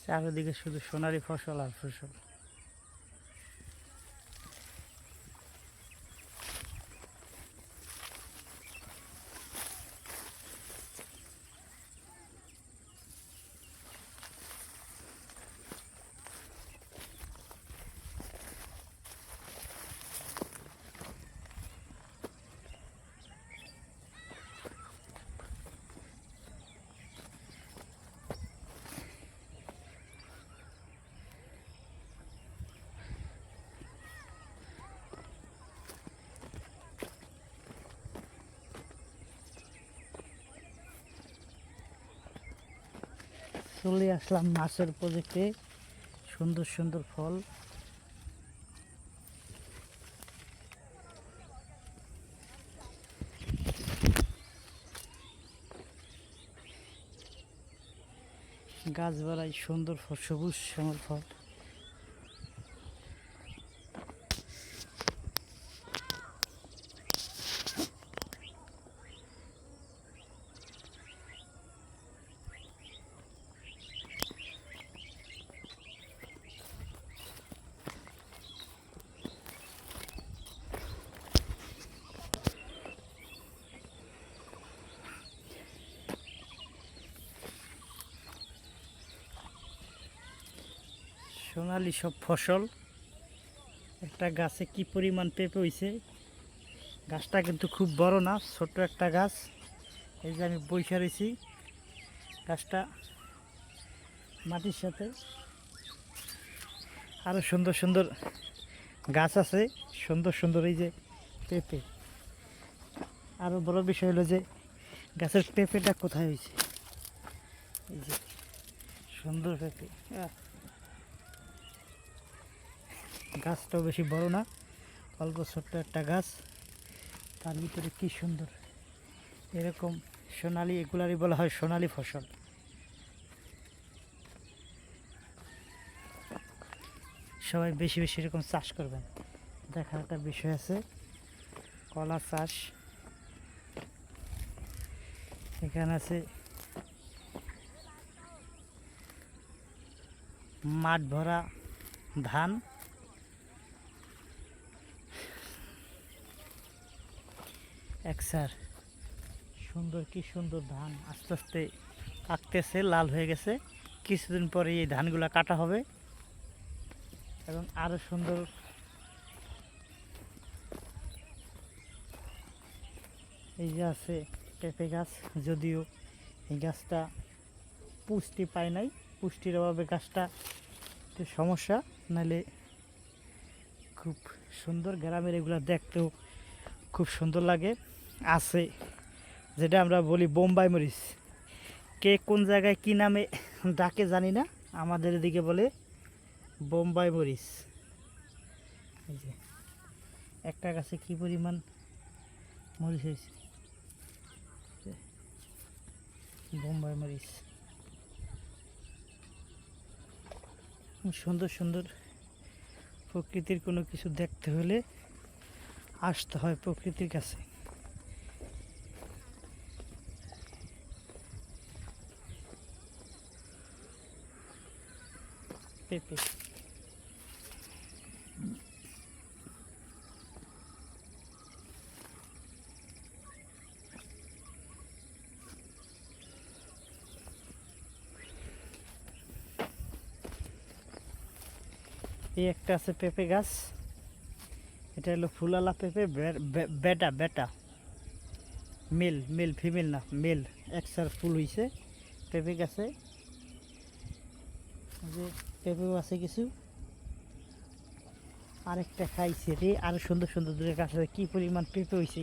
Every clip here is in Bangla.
চারিদিকে শুধু সোনালী ফসল আর ফসল। চলে আসলাম মাছের প্রজেক্টে, সুন্দর সুন্দর ফল। গাছ বাড়াই সুন্দর সবুজ শ্যামল ফল। সোনালি সব ফসল। একটা গাছে কি পরিমাণ পেঁপে হয়েছে। গাছটা কিন্তু খুব বড় না, ছোট্ট একটা গাছ। এই যে আমি বইসা রয়েছি, গাছটা মাটির সাথে। আরও সুন্দর সুন্দর গাছ আছে, সুন্দর সুন্দর এই যে পেঁপে। আরও বড় বিষয় হলো যে গাছের পেঁপেটা কোথায় হয়েছে। এই যে সুন্দর পেঁপে। গাছটাও বেশি বড় না, অল্প ছোট্ট একটা গাছ, তার ভিতরে কি সুন্দর এরকম সোনালি, এগুলারই বলা হয় সোনালি ফসল। সবাই বেশি বেশি এরকম চাষ করবেন। দেখার একটা বিষয় আছে, কলা চাষ। এখানে আছে মাঠ ভরা ধান। একসার সুন্দর, কি সুন্দর ধান আস্তে আস্তে পাকতেছে, লাল হয়ে গেছে। কিছুদিন পরে এই ধানগুলা কাটা হবে এবং আরো সুন্দর। এই যে আছে পেঁপে গাছ, যদিও এই গাছটা পুষ্টি পায় নাই, পুষ্টির অভাবে গাছটা একটু সমস্যা, নাহলে খুব সুন্দর। গ্রামের এগুলো দেখতেও খুব সুন্দর লাগে। আছে যেটা আমরা বলি বোম্বাই মরিচ, কে কোন জায়গায় কি নামে ডাকে জানি না, আমাদের এদিকে বলে বোম্বাই মরিচ। এই যে একটা গাছে কি পরিমাণ মরিচ হয়েছে, বোম্বাই মরিচ। সুন্দর সুন্দর প্রকৃতির কোনো কিছু দেখতে হলে আসতে হয় প্রকৃতির কাছে। পেঁপে এই একটা আছে পেঁপে গাছ, এটা হলো ফুলালা পেঁপে। বেটা বেটা, মেল মেল ফিমেল না, মেল। একসার ফুল হয়েছে পেঁপে গাছে। যে পেঁপেও আছে কিছু। আরেকটা খাইছে রে, আরো সুন্দর সুন্দর দূরে গাছ আছে, কি পরিমাণ পেঁপে হয়েছে।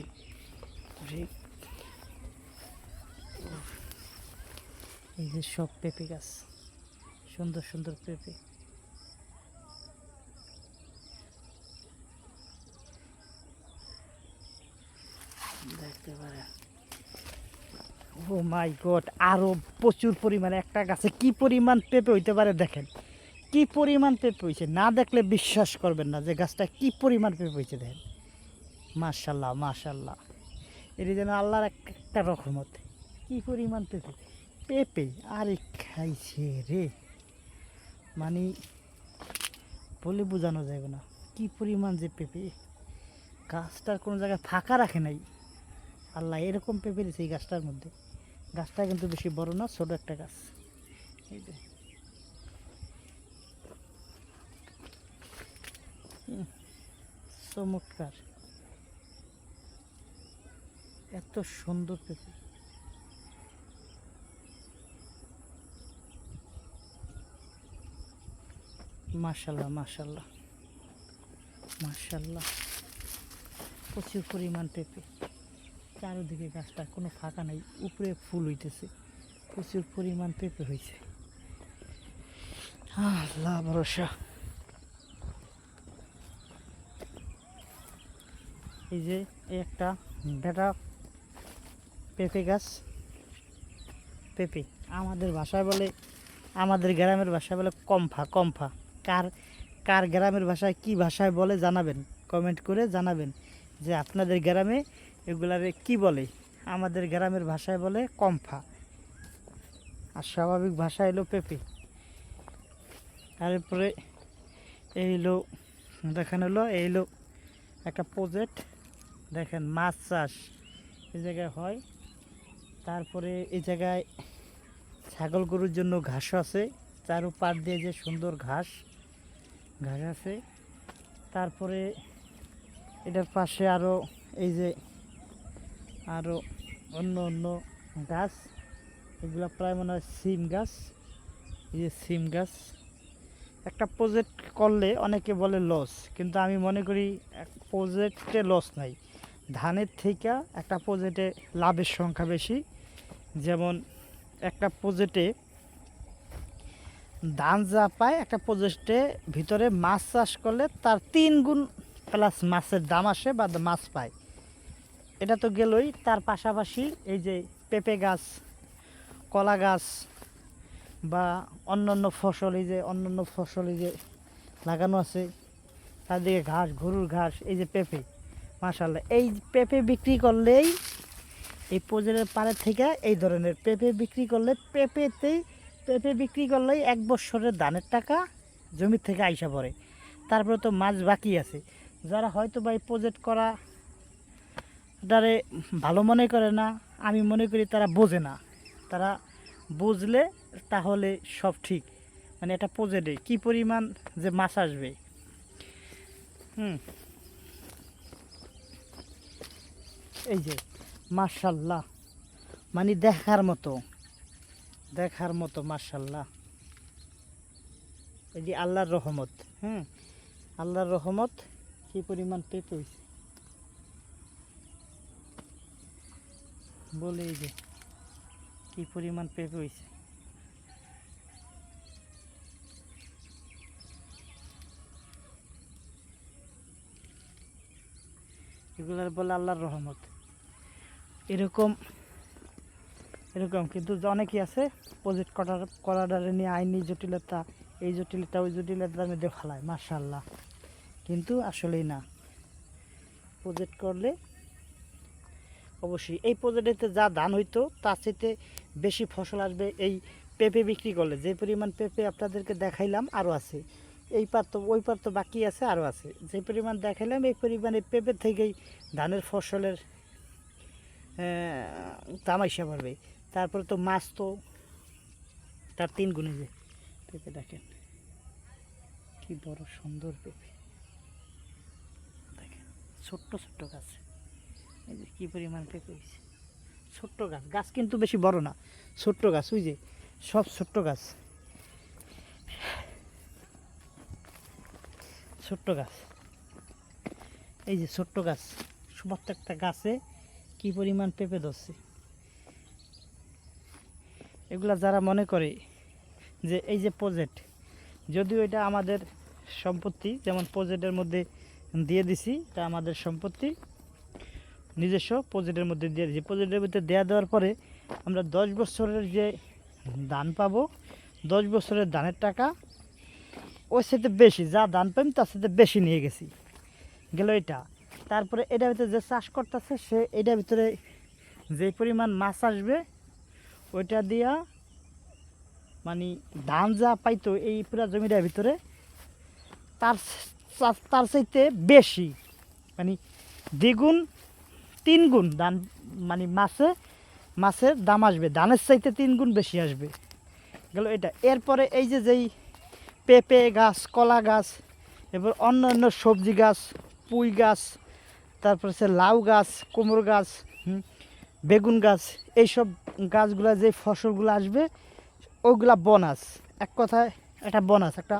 এই যে সব পেঁপে গাছ, সুন্দর সুন্দর পেঁপে। দেখতে পারে, ও মাই গড, আরো প্রচুর পরিমাণে একটা গাছে কি পরিমাণ পেঁপে হইতে পারে দেখেন, কি পরিমাণ পেঁপে হয়েছে। না দেখলে বিশ্বাস করবেন না যে গাছটা কি পরিমাণ পেঁপে হয়েছে। দেখেন, মাশাল্লাহ মাশাল্লাহ, এটি যেন আল্লাহর একটা রহমত। কি পরিমাণ পেঁপে, পেঁপে আরে খাইছে রে। মানে বলে বোঝানো যাবে না কি পরিমাণ যে পেঁপে। গাছটার কোনো জায়গায় ফাঁকা রাখে নাই আল্লাহ, এরকম পেঁপে দিয়েছে এই গাছটার মধ্যে। গাছটা কিন্তু বেশি বড় না, ছোট একটা গাছ। এই যে চমৎকার, এত সুন্দর পেঁপে। মাশাল্লাহ মাশাল্লাহ মাশাল্লাহ, প্রচুর পরিমাণ পেঁপে। চারিদিকে গাছটা কোনো ফাঁকা নেই, উপরে ফুল হইতেছে, প্রচুর পরিমাণ পেঁপে হয়েছে। আল্লাহ ভরসা। এই যে একটা বেটা পেঁপে গাছ। পেঁপে আমাদের ভাষায় বলে, আমাদের গ্রামের ভাষায় বলে কম্ফা। কম্ফা কার কার গ্রামের ভাষায় কি ভাষায় বলে জানাবেন, কমেন্ট করে জানাবেন যে আপনাদের গ্রামে এগুলারে কি বলে। আমাদের গ্রামের ভাষায় বলে কম্ফা, আর স্বাভাবিক ভাষা এলো পেঁপে। তারপরে এই হলো দেখেন, হলো এই হলো একটা প্রজেক্ট। দেখেন মাছ চাষ এই জায়গায় হয়। তারপরে এই জায়গায় ছাগল গরুর জন্য ঘাস আছে, চারুপাশ দিয়ে যে সুন্দর ঘাস আছে। তারপরে এটার পাশে আরও এই যে আরও অন্য অন্য গাছ, এগুলো প্রায় মনে হয় সিম গাছ। এই যে সিম গাছ। একটা প্রজেক্ট করলে অনেকে বলে লস, কিন্তু আমি মনে করি প্রজেক্টে লস নাই। ধানের থেকে একটা প্রজেক্টে লাভের সংখ্যা বেশি। যেমন একটা প্রজেক্টে ধান যা পায়, একটা প্রজেক্টে ভিতরে মাছ চাষ করলে তার 3 গুণ প্লাস মাছের দাম আসে বা মাছ পায়। এটা তো গেলই, তার পাশাপাশি এই যে পেঁপে গাছ, কলা গাছ বা অন্যান্য ফসল, এই যে অন্যান্য ফসল এই যে লাগানো আছে, চারদিকে ঘাস, গরুর ঘাস। এই যে পেঁপে, মাশাআল্লাহ, এই পেঁপে বিক্রি করলেই এই প্রজেক্টের পাড়ের থেকে এই ধরনের পেঁপে বিক্রি করলে, পেঁপে বিক্রি করলেই 1 বছরের ধানের টাকা জমির থেকে আইসা পড়ে। তারপরে তো মাছ বাকি আছে। যারা হয়তো বা এই প্রজেক্ট করা তারে ভালো মনে করে না, আমি মনে করি তারা বোঝে না। তারা বুঝলে তাহলে সব ঠিক। মানে এটা প্রজেক্টে কী পরিমাণ যে মাছ আসবে। এই যে মাশাল্লাহ, মানে দেখার মতো মাশাল্লাহ। এই যে আল্লাহর রহমত, আল্লাহর রহমত, কী পরিমাণ পেঁপে হয়েছে বলে। এই যে কী পরিমাণ পেঁপে হয়েছে। এগুলার বলে আল্লাহর রহমত। এরকম কিন্তু অনেকেই আছে প্রজেক্ট করাটারে নিয়ে আইনি জটিলতা, এই জটিলতা ওই জটিলতার মধ্যে ফালায়, মাশাআল্লাহ। কিন্তু আসলেই না, প্রজেক্ট করলে অবশ্যই এই প্রজেক্টেতে যা ধান হইতো তার চাইতে বেশি ফসল আসবে। এই পেঁপে বিক্রি করলে যে পরিমাণ পেঁপে আপনাদেরকে দেখাইলাম আরও আছে, এই পার তো ওই পার তো বাকি আছে, আরও আছে। যে পরিমাণ দেখাইলাম এই পরিমাণে পেঁপে থেকেই ধানের ফসলের দাম আইসা পারবে। তারপরে তো মাছ তো তার 3 গুণে। যে পেঁপে দেখেন কি বড় সুন্দর পেঁপে, দেখেন ছোট্ট ছোট্ট গাছ। এই যে কী পরিমাণ পেঁপে হয়েছে। ছোট্ট গাছ কিন্তু বেশি বড় না, ছোট্ট গাছ। ওই যে সব ছোট্ট গাছ, ছোট্ট গাছ। এই যে ছোট্ট গাছ, প্রত্যেকটা গাছে কি পরিমাণ পেঁপে ধরছে। এগুলা যারা মনে করে যে এই যে প্রজেক্ট, যদিও এটা আমাদের সম্পত্তি, যেমন প্রজেক্টের মধ্যে দিয়ে দিছি, এটা আমাদের সম্পত্তি, নিজস্ব প্রজেক্টের মধ্যে দিয়ে দিয়েছি। প্রজেক্টের মধ্যে দেওয়ার পরে আমরা 10 বছরের যে ধান পাবো, 10 বছরের ধানের টাকা ওর সাথে বেশি, যা ধান পাইম তার সাথে বেশি নিয়ে গেছি গেল এটা। তারপরে এটার ভিতরে যে চাষ করতেছে সে এটার ভিতরে যে পরিমাণ মাছ আসবে ওইটা দিয়া মানে ধান যা পাইতো এই পুরা জমিটার ভিতরে তার তার চাইতে বেশি, মানে দ্বিগুণ 3 গুণ ধান, মানে মাছের দাম আসবে, ধানের চাইতে 3 গুণ বেশি আসবে গেল এটা। এরপরে এই যে যেই পেঁপে গাছ, কলা গাছ, এরপর অন্য অন্য সবজি গাছ, পুঁই গাছ, তারপর হচ্ছে লাউ গাছ, কুমড়ো গাছ, বেগুন গাছ, এইসব গাছগুলা যে ফসলগুলো আসবে ওইগুলা বোনাস, এক কথায় একটা বোনাস, একটা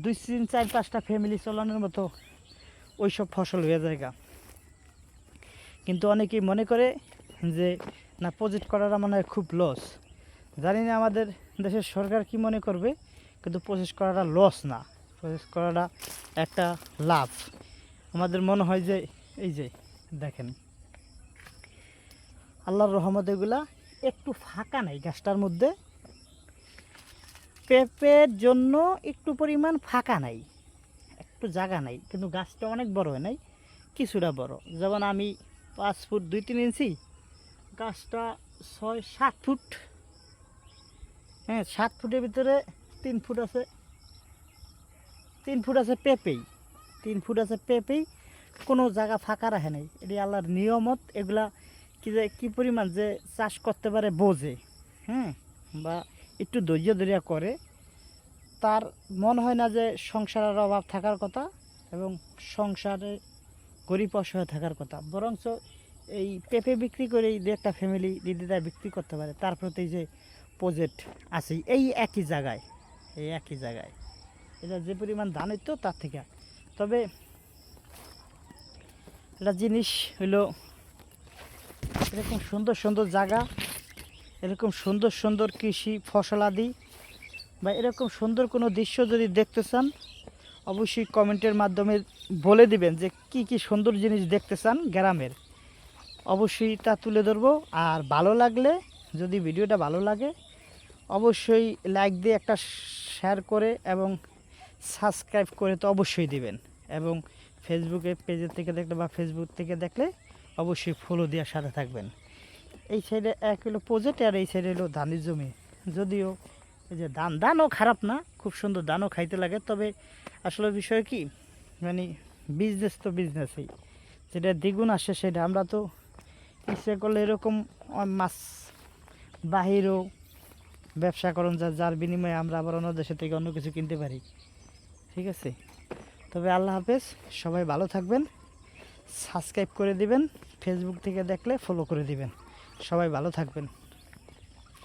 2 3 4 5টা ফ্যামিলি চালানোর মতো ওইসব ফসল হয়ে যায়। কিন্তু অনেকেই মনে করে যে না প্রজেক্ট করাটা মনে হয় খুব লস। জানি না আমাদের দেশের সরকার কি মনে করবে, কিন্তু প্রসেস করাটা লস না, প্রসেস করাটা একটা লাভ। আমাদের মনে হয় যে এই যে দেখেন আল্লাহর রহমত এগুলা একটু ফাঁকা নাই গাছটার মধ্যে, পেঁপের জন্য একটু পরিমাণ ফাঁকা নাই, একটু জায়গা নাই, কিন্তু গাছটা অনেক বড় হয় নাই, কিছুটা বড়। যেমন আমি 5 ফুট 2 3 ইঞ্চি, গাছটা 6 7 ফুট, হ্যাঁ 7 ফুটের ভিতরে 3 ফুট আছে, 3 ফুট আছে পেঁপেই, 3 ফুট আছে পেঁপেই, কোনো জায়গা ফাঁকা রাখে নাই। এটি আল্লাহর নিয়মত। এগুলা কি যে কী পরিমাণ যে চাষ করতে পারে বোঝে, হ্যাঁ, বা একটু ধৈর্য ধৈর্য করে, তার মনে হয় না যে সংসারের অভাব থাকার কথা এবং সংসারে গরিব অসহায় থাকার কথা, বরঞ্চ এই পেঁপে বিক্রি করেই দু একটা ফ্যামিলি দিদিরা বিক্রি করতে পারে। তার প্রতি যে প্রজেক্ট আছে এই একই জায়গায়, এই একই জায়গায় এটা যে পরিমাণ ধান হইতো তার থেকে। তবে একটা জিনিস হইলো, এরকম সুন্দর সুন্দর জায়গা, এরকম সুন্দর সুন্দর কৃষি ফসলাদি বা এরকম সুন্দর কোনো দৃশ্য যদি দেখতে চান, অবশ্যই কমেন্টের মাধ্যমে বলে দিবেন যে কি কি সুন্দর জিনিস দেখতে চান গ্রামের, অবশ্যই তা তুলে ধরবো। আর ভালো লাগলে, যদি ভিডিওটা ভালো লাগে, অবশ্যই লাইক দিয়ে একটা শেয়ার করে এবং সাবস্ক্রাইব করে তো অবশ্যই দিবেন। এবং ফেসবুকে পেজের থেকে দেখলে বা ফেসবুক থেকে দেখলে অবশ্যই ফলো দেওয়ার সাথে থাকবেন। এই সাইডে এক হলো প্রজেক্ট আর এই সাইডে হলো ধানের জমি। যদিও এই যে ধানও খারাপ না, খুব সুন্দর ধানও খাইতে লাগে। তবে আসলে বিষয় কি, মানে বিজনেস তো বিজনেসই, যেটা দ্বিগুণ আসে সেটা আমরা তো ইচ্ছে করলে এরকম মাছ বাহিরেও ব্যবসা করুন, যার বিনিময়ে আমরা আবার অন্য দেশের থেকে অন্য কিছু কিনতে পারি। ঠিক আছে, তবে আল্লাহ হাফেজ, সবাই ভালো থাকবেন, সাবস্ক্রাইব করে দিবেন, ফেসবুক থেকে দেখলে ফলো করে দিবেন, সবাই ভালো থাকবেন।